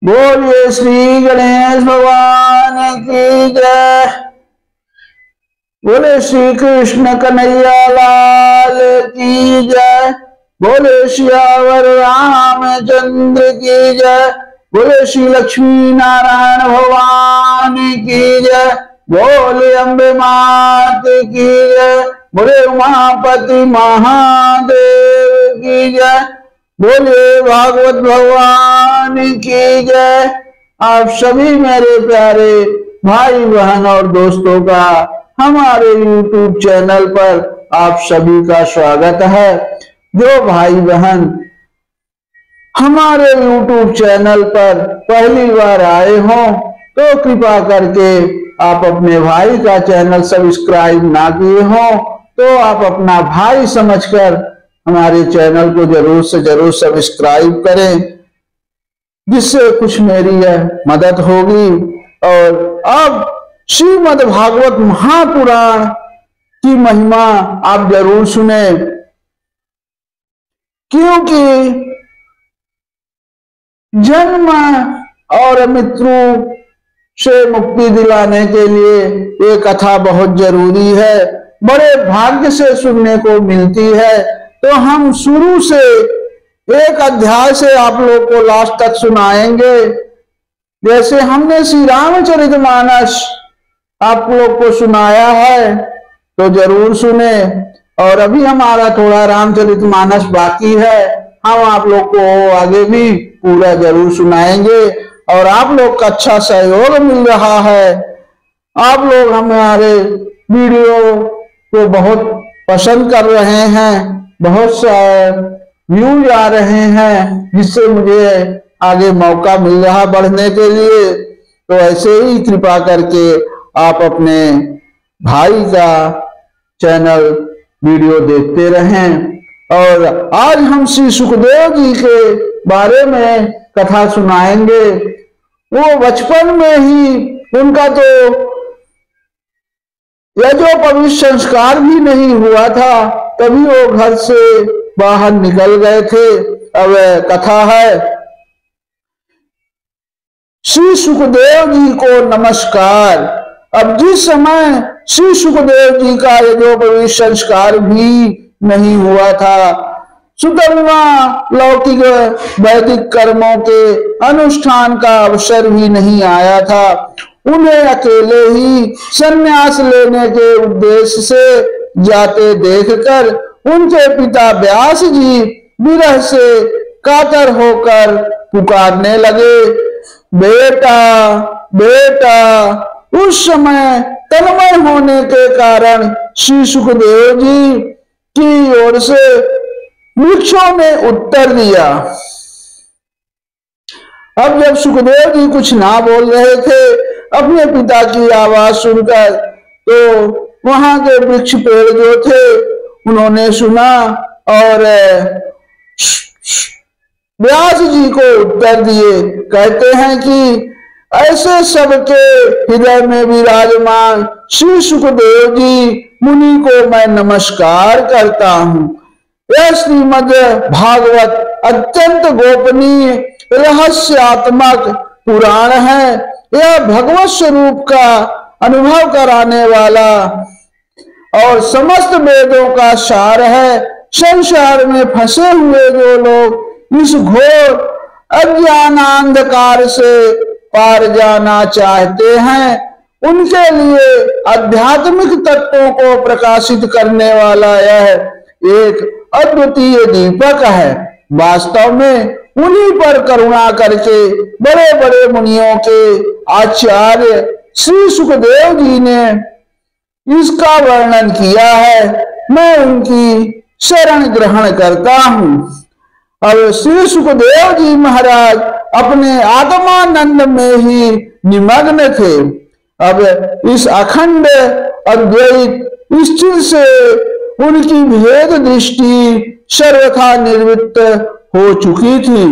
बोलिए श्री गणेश भगवान की जय। बोले श्री कृष्ण कन्हैया लाल की जय। बोले श्यावर रामचंद्र की जय। बोले श्री लक्ष्मी नारायण भगवान की जय। बोले अम्बे मात की जय। बोले उमापति महादेव की जय। बोले भागवत भगवान की जय। आप सभी मेरे प्यारे भाई बहन और दोस्तों का हमारे YouTube चैनल पर आप सभी का स्वागत है। जो भाई बहन हमारे YouTube चैनल पर पहली बार आए हों तो कृपा करके आप अपने भाई का चैनल सब्सक्राइब ना किए हों तो आप अपना भाई समझकर हमारे चैनल को जरूर से जरूर सब्सक्राइब करें, जिससे कुछ मेरी मदद होगी। और अब श्रीमद् भागवत महापुराण की महिमा आप जरूर सुने, क्योंकि जन्म और मृत्यु से मुक्ति दिलाने के लिए ये कथा बहुत जरूरी है, बड़े भाग्य से सुनने को मिलती है। तो हम शुरू से एक अध्याय से आप लोग को लास्ट तक सुनाएंगे। जैसे हमने श्री रामचरितमानस आप लोग को सुनाया है तो जरूर सुने। और अभी हमारा थोड़ा रामचरितमानस बाकी है, हम आप लोग को आगे भी पूरा जरूर सुनाएंगे। और आप लोग का अच्छा सहयोग मिल रहा है। आप लोग हमारे वीडियो को बहुत पसंद कर रहे हैं, बहुत सारे व्यूज आ रहे हैं, जिससे मुझे आगे मौका मिल रहा बढ़ने के लिए। तो ऐसे ही कृपा करके आप अपने भाई का चैनल वीडियो देखते रहें। और आज हम श्री सुखदेव जी के बारे में कथा सुनाएंगे। वो बचपन में ही उनका तो यज्ञोपवीत संस्कार भी नहीं हुआ था, तभी वो घर से बाहर निकल गए थे। अब कथा है। श्री सुखदेव जी को नमस्कार। अब जिस समय श्री सुखदेव जी का यज्ञोपवीत संस्कार भी नहीं हुआ था, सुतर्मा लौकिक वैदिक कर्मों के अनुष्ठान का अवसर भी नहीं आया था, उन्हें अकेले ही संन्यास लेने के उद्देश्य से जाते देखकर उनके पिता व्यास जी विरह से कातर होकर पुकारने लगे, बेटा बेटा। उस समय तन्मय होने के कारण श्री सुखदेव जी की ओर से वृक्षों ने उत्तर दिया। अब जब सुखदेव जी कुछ ना बोल रहे थे अपने पिता की आवाज सुनकर, तो वहां के वृक्ष पेड़ जो थे उन्होंने सुना और व्यास जी को उत्तर दिए। कहते हैं कि ऐसे सबके हृदय में विराजमान श्री सुखदेव जी मुनि को मैं नमस्कार करता हूँ। यह श्रीमद् भागवत अत्यंत गोपनीय रहस्यात्मक पुराण है। यह भगवत स्वरूप का अनुभव कराने वाला और समस्त वेदों का सार है। संसार में फंसे हुए जो लोग इस घोर अज्ञानांधकार से पार जाना चाहते हैं, उनके लिए आध्यात्मिक तत्वों को प्रकाशित करने वाला यह एक अद्वितीय दीपक है। वास्तव में उन्हीं पर करुणा करके बड़े बड़े मुनियों के आचार्य श्री सुखदेव जी ने इसका वर्णन किया है। मैं उनकी शरण ग्रहण करता हूँ। अब श्री सुखदेव जी महाराज अपने आत्मानंद में ही निमग्न थे। अब इस अखंड अद्वैत स्थिति से उनकी भेद दृष्टि सर्वथा निवृत्त हो चुकी थी।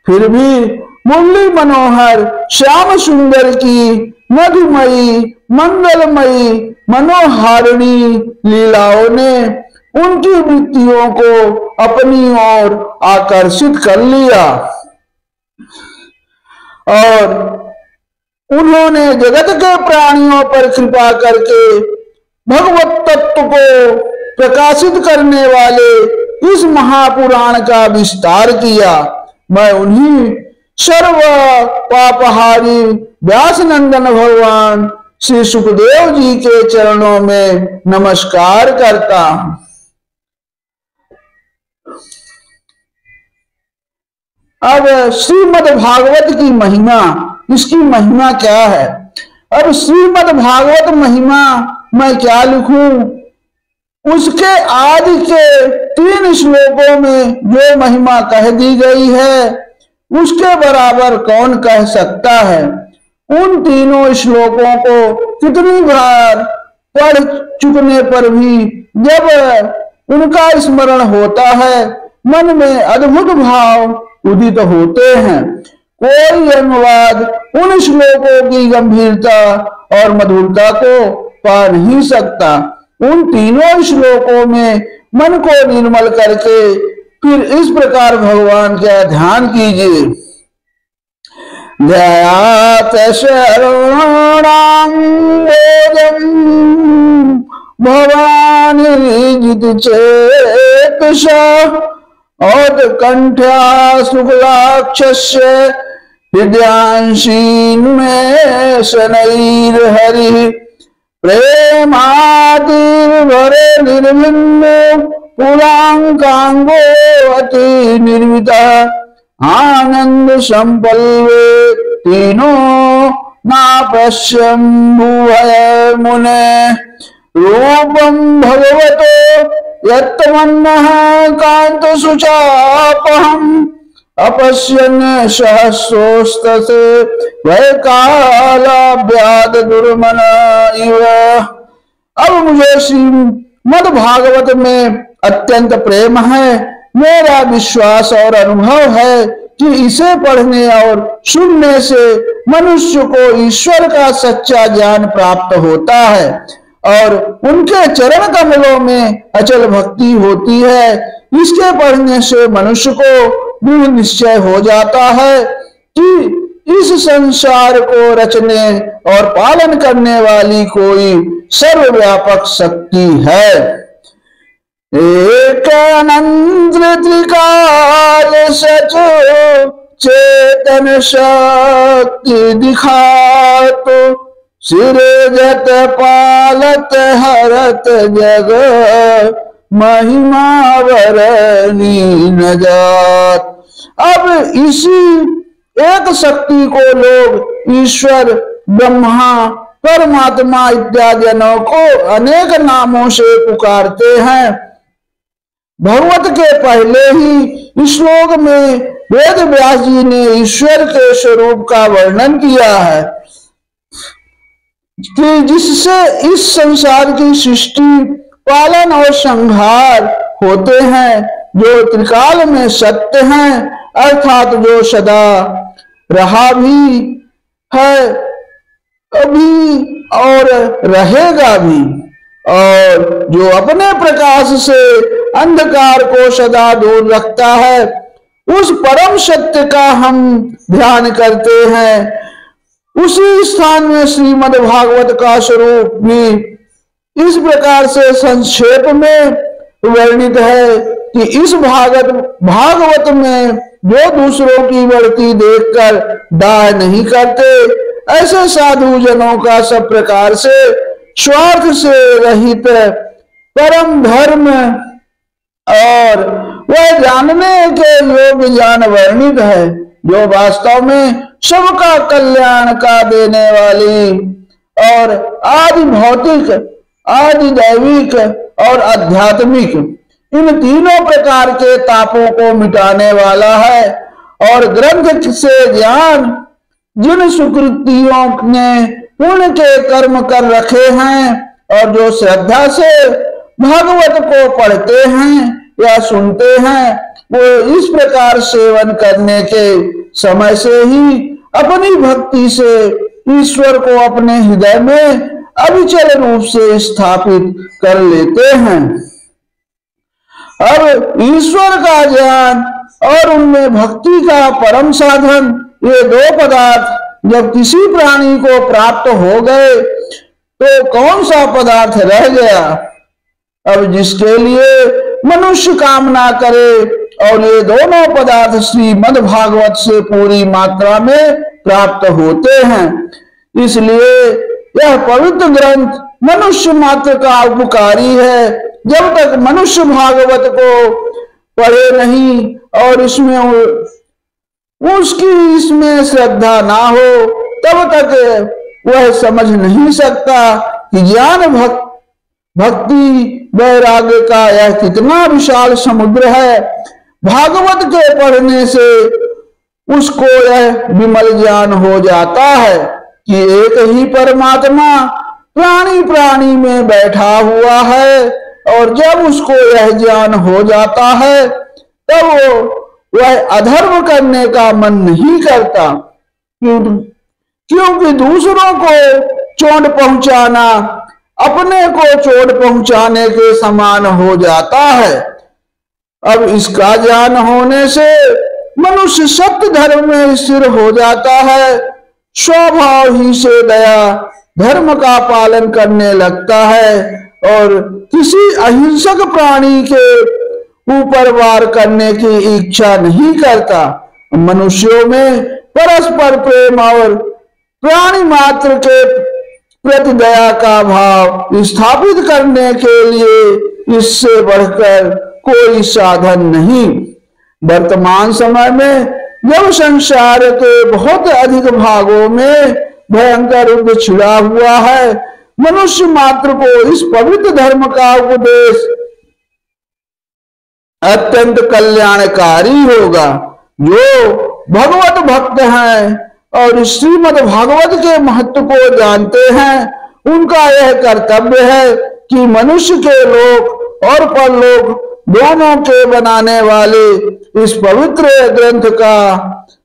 फिर भी मुरली मनोहर श्याम सुंदर की मधुमयी मंगलमयी मनोहारिणी लीलाओं ने उनकी वृत्तियों को अपनी ओर आकर्षित कर लिया और उन्होंने जगत के प्राणियों पर कृपा करके भगवत तत्व को प्रकाशित करने वाले इस महापुराण का विस्तार किया। मैं उन्हीं सर्व पापहारी व्यास नंदन भगवान श्री सुखदेव जी के चरणों में नमस्कार करता हूं। अब श्रीमद् भागवत की महिमा, इसकी महिमा क्या है? अब श्रीमद् भागवत महिमा मैं क्या लिखूं? उसके आदि के 3 श्लोकों में जो महिमा कह दी गई है उसके बराबर कौन कह सकता है? उन तीनों श्लोकों को कितनी बार पढ़ चुकने पर भी जब उनका स्मरण होता है मन में अद्भुत भाव उदित होते हैं। कोई अनुवाद उन श्लोकों की गंभीरता और मधुरता को पा नहीं सकता। उन तीनों श्लोकों में मन को निर्मल करके फिर इस प्रकार भगवान का ध्यान कीजिए। ध्यात शरणां भवानी जित चेतसा औत्कंठ्या शुक्लाक्षस्य हृदयांशीन में शनैर्हरि प्रेमातिर्भरे निर्भिन्नो पुरांकांगो अति निर्मिता आनंद संपल्वे तीनों नापश्यं भुवय मुने रूपं भगवतो यत्तमन्नः कांत सुचापहम् अपश्यन् सहस्रोस्तसे वैकालाभ्याद दुर्मन इव। अब मुझे श्रीमद् भागवत में अत्यंत प्रेम है। मेरा विश्वास और अनुभव है कि इसे पढ़ने और सुनने से मनुष्य को ईश्वर का सच्चा ज्ञान प्राप्त होता है और उनके चरण कमलों में अचल भक्ति होती है। इसके पढ़ने से मनुष्य को दृढ़ निश्चय हो जाता है कि इस संसार को रचने और पालन करने वाली कोई सर्वव्यापक शक्ति है। एकानंद त्रिकाल सच चेतन शक्ति दिखात सिरजत पालत हरत जग महिमा वरनी न जात। अब इसी एक शक्ति को लोग ईश्वर, ब्रह्मा, परमात्मा इत्यादियों को अनेक नामों से पुकारते हैं। भगवत के पहले ही श्लोक में वेद व्यास जी ने ईश्वर के स्वरूप का वर्णन किया है कि जिससे इस संसार की सृष्टि, पालन और संहार होते हैं, जो त्रिकाल में सत्य हैं, अर्थात जो सदा रहा भी है, अभी और रहेगा भी, और जो अपने प्रकाश से अंधकार को सदा दूर रखता है, उस परम सत्य का हम ध्यान करते हैं। उसी स्थान में श्रीमद् भागवत का स्वरूप भी इस प्रकार से संक्षेप में वर्णित है कि इस भागवत में जो दूसरों की बढ़ती देखकर दाह नहीं करते, ऐसे साधु जनों का सब प्रकार से स्वार्थ से रहित परम धर्म और वह जानने के योग्य ज्ञान वर्णित है, जो वास्तव में सबका कल्याण का देने वाली और आदि भौतिक, आदि दैविक और आध्यात्मिक इन तीनों प्रकार के तापों को मिटाने वाला है। और ग्रंथ से ज्ञान जिन सुकृतियों ने पुण्य के कर्म कर रखे हैं और जो श्रद्धा से भागवत को पढ़ते हैं या सुनते हैं, वो इस प्रकार सेवन करने के समय से ही अपनी भक्ति से ईश्वर को अपने हृदय में अविचल रूप से स्थापित कर लेते हैं। अब ईश्वर का ज्ञान और उनमें भक्ति का परम साधन ये दो पदार्थ जब किसी प्राणी को प्राप्त हो गए तो कौन सा पदार्थ रह गया। अब जिसके लिए मनुष्य कामना करे और ये दोनों पदार्थ श्रीमद् भागवत से पूरी मात्रा में प्राप्त होते हैं, इसलिए यह पवित्र ग्रंथ मनुष्य मात्र का उपकारी है। जब तक मनुष्य भागवत को पढ़े नहीं और इसमें श्रद्धा ना हो, तब तक वह समझ नहीं सकता कि ज्ञान भक्ति वैराग्य का यह कितना विशाल समुद्र है। भागवत के पढ़ने से उसको यह विमल ज्ञान हो जाता है कि एक ही परमात्मा प्राणी प्राणी में बैठा हुआ है, और जब उसको यह ज्ञान हो जाता है तब वह अधर्म करने का मन नहीं करता, क्योंकि दूसरों को चोट पहुंचाना अपने को चोट पहुंचाने के समान हो जाता है। अब इसका ज्ञान होने से मनुष्य सत्य धर्म में स्थिर हो जाता है, स्वभाव ही से दया धर्म का पालन करने लगता है और किसी अहिंसक प्राणी के ऊपर वार करने की इच्छा नहीं करता। मनुष्यों में परस्पर प्रेम और प्राणी मात्र के प्रति दया का भाव स्थापित करने के लिए इससे बढ़कर कोई साधन नहीं। वर्तमान समय में जब संसार के बहुत अधिक भागों में भयंकर युद्ध छिड़ा हुआ है, मनुष्य मात्र को इस पवित्र धर्म का उपदेश अत्यंत कल्याणकारी होगा। जो भगवत भक्त हैं और श्रीमद् भागवत के महत्व को जानते हैं, उनका यह कर्तव्य है कि मनुष्य के लोक और परलोक दोनों के बनाने वाले इस पवित्र ग्रंथ का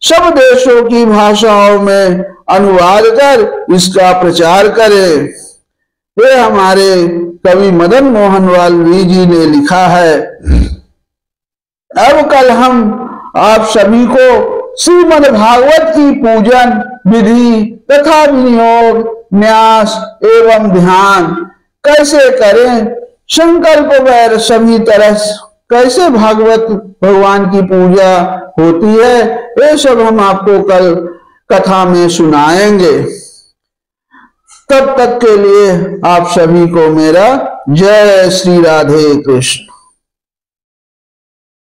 सब देशों की भाषाओं में अनुवाद कर इसका प्रचार करें। ये हमारे कवि मदन मोहन वाल्मीकि जी ने लिखा है। अब कल हम आप सभी को श्रीमद् भागवत की पूजन विधि तथा विनियोग, न्यास एवं ध्यान कैसे करें, संकल्प वैर सभी तरह कैसे भागवत भगवान की पूजा होती है, ये सब हम आपको कल कथा में सुनाएंगे। तब तक के लिए आप सभी को मेरा जय श्री राधे कृष्ण।